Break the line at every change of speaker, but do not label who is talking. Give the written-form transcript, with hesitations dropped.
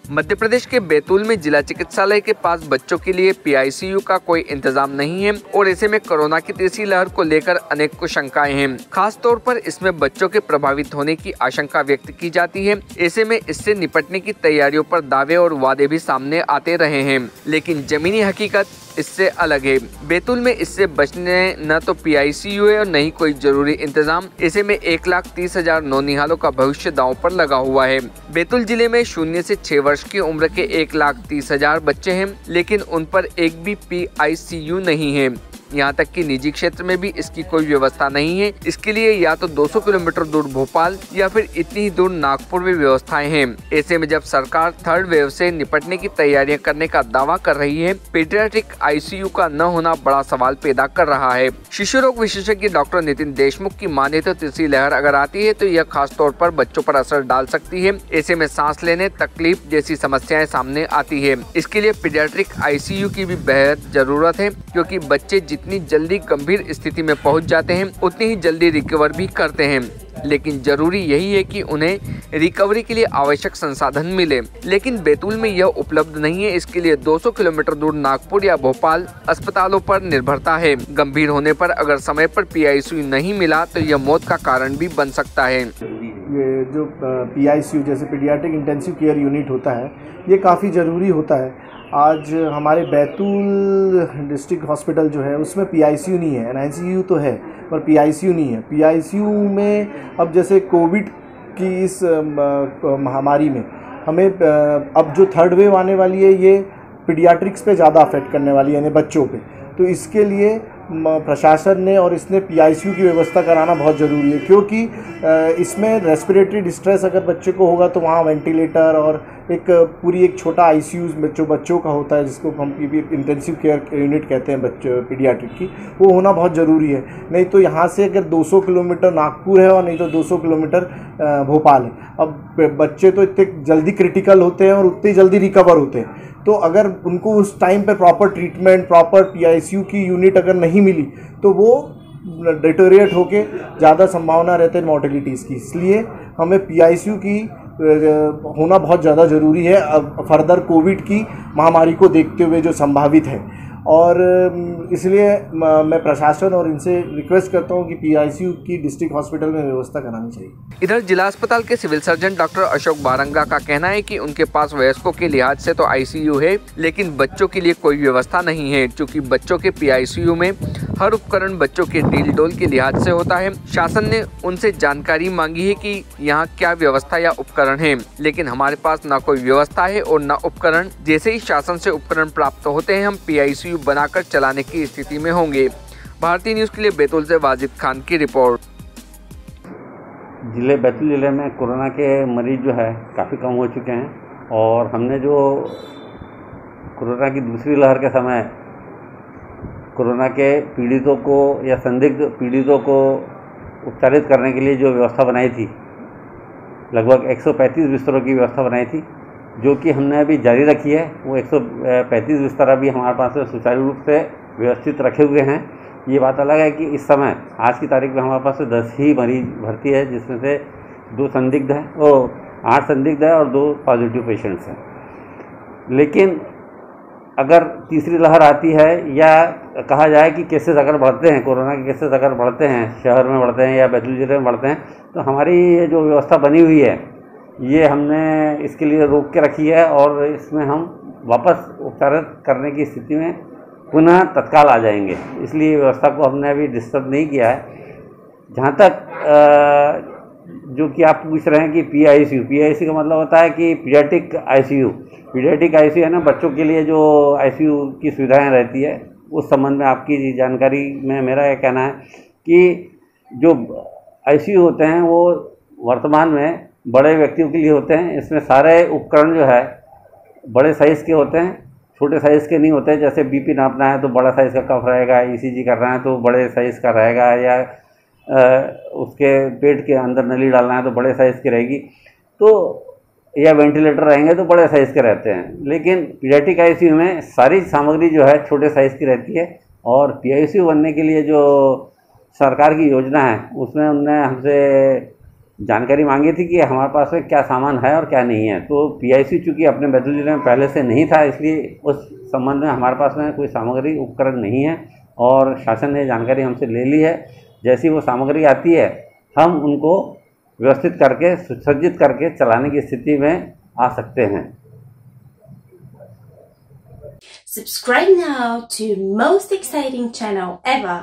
मध्य प्रदेश के बैतूल में जिला चिकित्सालय के पास बच्चों के लिए पीआईसीयू का कोई इंतजाम नहीं है और ऐसे में कोरोना की तीसरी लहर को लेकर अनेक को शंकाएं हैं। खास तौर पर इसमें बच्चों के प्रभावित होने की आशंका व्यक्त की जाती है। ऐसे में इससे निपटने की तैयारियों पर दावे और वादे भी सामने आते रहे हैं, लेकिन जमीनी हकीकत इससे अलग है। बैतूल में इससे बचने न तो पीआईसीयू है और न ही कोई जरूरी इंतजाम। ऐसे में 1,30,000 नौनिहालों का भविष्य दांव पर लगा हुआ है। बैतूल जिले में 0 से 6 वर्ष की उम्र के 1,30,000 बच्चे हैं, लेकिन उन पर एक भी पीआईसीयू नहीं है। यहाँ तक कि निजी क्षेत्र में भी इसकी कोई व्यवस्था नहीं है। इसके लिए या तो 200 किलोमीटर दूर भोपाल या फिर इतनी ही दूर नागपुर में व्यवस्थाएं हैं। ऐसे में जब सरकार थर्ड वेव से निपटने की तैयारियां करने का दावा कर रही है, पीडियाट्रिक आईसीयू का न होना बड़ा सवाल पैदा कर रहा है। शिशु रोग विशेषज्ञ डॉक्टर नितिन देशमुख की माने तो तीसरी लहर अगर आती है तो यह खास तौर पर बच्चों पर असर डाल सकती है। ऐसे में सांस लेने, तकलीफ जैसी समस्याएं सामने आती है। इसके लिए पीडियाट्रिक आईसीयू की भी बेहद जरूरत है, क्योंकि बच्चे जितनी जल्दी गंभीर स्थिति में पहुंच जाते हैं उतनी ही जल्दी रिकवर भी करते हैं। लेकिन जरूरी यही है कि उन्हें रिकवरी के लिए आवश्यक संसाधन मिले, लेकिन बैतूल में यह उपलब्ध नहीं है। इसके लिए 200 किलोमीटर दूर नागपुर या भोपाल अस्पतालों पर निर्भरता है। गंभीर होने पर अगर समय पर पीआईसीयू नहीं मिला तो यह मौत का कारण भी बन सकता है।
ये जो पीआईसीयू जैसे पीडियाट्रिक इंटेंसिव केयर यूनिट होता है, ये काफ़ी ज़रूरी होता है। आज हमारे बैतूल डिस्ट्रिक्ट हॉस्पिटल जो है उसमें पीआईसीयू नहीं है, एनआईसीयू तो है पर पीआईसीयू नहीं है। पीआईसीयू में अब जैसे कोविड की इस महामारी में हमें अब जो थर्ड वेव आने वाली है ये पीडियाट्रिक्स पे ज़्यादा अफेक्ट करने वाली है, यानी बच्चों पे। तो इसके लिए प्रशासन ने और इसने पीआईसीयू की व्यवस्था कराना बहुत ज़रूरी है, क्योंकि इसमें रेस्पिरेटरी डिस्ट्रेस अगर बच्चे को होगा तो वहाँ वेंटिलेटर और एक छोटा आईसीयू बच्चों का होता है, जिसको हम इंटेंसिव केयर यूनिट कहते हैं बच्चों पीडियाट्रिक की, वो होना बहुत ज़रूरी है। नहीं तो यहाँ से अगर 200 किलोमीटर नागपुर है और नहीं तो 200 किलोमीटर भोपाल है। अब बच्चे तो इतने जल्दी क्रिटिकल होते हैं और उतने जल्दी रिकवर होते हैं, तो अगर उनको उस टाइम पे प्रॉपर ट्रीटमेंट, प्रॉपर पीआईसीयू की यूनिट अगर नहीं मिली तो वो डिटोरिएट होके ज़्यादा संभावना रहते हैं मॉर्टेलिटीज़ की। इसलिए हमें पीआईसीयू की होना बहुत ज़्यादा ज़रूरी है अब फर्दर कोविड की महामारी को देखते हुए जो संभावित है। और इसलिए मैं प्रशासन और इनसे रिक्वेस्ट करता हूं कि पीआईसीयू की डिस्ट्रिक्ट हॉस्पिटल में व्यवस्था करानी चाहिए।
इधर जिला अस्पताल के सिविल सर्जन डॉक्टर अशोक बारंगा का कहना है कि उनके पास वयस्कों के लिहाज से तो आईसीयू है, लेकिन बच्चों के लिए कोई व्यवस्था नहीं है। क्योंकि बच्चों के पीआईसीयू में हर उपकरण बच्चों के डील डोल के लिहाज से होता है। शासन ने उनसे जानकारी मांगी है कि यहाँ क्या व्यवस्था या उपकरण है, लेकिन हमारे पास न कोई व्यवस्था है और न उपकरण। जैसे ही शासन से उपकरण प्राप्त होते हैं हम पीआईसीयू बनाकर चलाने की स्थिति में होंगे। भारतीय न्यूज़ के लिए बैतूल से वाजिद खान की रिपोर्ट।
बैतूल जिले में कोरोना के मरीज जो है काफ़ी कम हो चुके हैं, और हमने जो कोरोना की दूसरी लहर के समय कोरोना के पीड़ितों को या संदिग्ध पीड़ितों को उपचारित करने के लिए जो व्यवस्था बनाई थी, लगभग 135 बिस्तरों की व्यवस्था बनाई थी, जो कि हमने अभी जारी रखी है। वो 135 बिस्तर अभी हमारे पास सुचारू रूप से व्यवस्थित रखे हुए हैं। ये बात अलग है कि इस समय आज की तारीख में हमारे पास 10 ही मरीज भर्ती है, जिसमें से 2 संदिग्ध हैं, 8 संदिग्ध है और 2 पॉजिटिव पेशेंट्स हैं। लेकिन अगर तीसरी लहर आती है या कहा जाए कि केसेस अगर बढ़ते हैं, कोरोना के केसेस अगर बढ़ते हैं, शहर में बढ़ते हैं या बैतूल जिले में बढ़ते हैं, तो हमारी ये जो व्यवस्था बनी हुई है ये हमने इसके लिए रोक के रखी है, और इसमें हम वापस उपचार करने की स्थिति में पुनः तत्काल आ जाएंगे। इसलिए व्यवस्था को हमने अभी डिस्टर्ब नहीं किया है। जहाँ तक जो कि आप पूछ रहे हैं कि पीआईसीयू का मतलब होता है कि पीडियाट्रिक आईसीयू। पीडियाट्रिक आईसीयू है ना, बच्चों के लिए जो आईसीयू की सुविधाएं रहती है, उस संबंध में आपकी जानकारी में मेरा यह कहना है कि जो आईसीयू होते हैं वो वर्तमान में बड़े व्यक्तियों के लिए होते हैं। इसमें सारे उपकरण जो है बड़े साइज़ के होते हैं, छोटे साइज़ के नहीं होते। जैसे बीपी नापना है तो बड़ा साइज़ का कफ रहेगा, ईसीजी करना है तो बड़े साइज़ का रहेगा, या उसके पेट के अंदर नली डालना है तो बड़े साइज़ की रहेगी, तो या वेंटिलेटर रहेंगे तो बड़े साइज़ के रहते हैं। लेकिन पीडियाट्रिक आईसीयू में सारी सामग्री जो है छोटे साइज़ की रहती है। और पीआईसीयू बनने के लिए जो सरकार की योजना है उसमें उनने हमसे जानकारी मांगी थी कि हमारे पास में क्या सामान है और क्या नहीं है। तो पीआईसीयू चूँकि अपने बैतूल जिले में पहले से नहीं था, इसलिए उस संबंध में हमारे पास में कोई सामग्री उपकरण नहीं है और शासन ने जानकारी हमसे ले ली है। जैसी वो सामग्री आती है हम उनको व्यवस्थित करके सुसज्जित करके चलाने की स्थिति में आ सकते हैं।
Subscribe now to most exciting channel ever.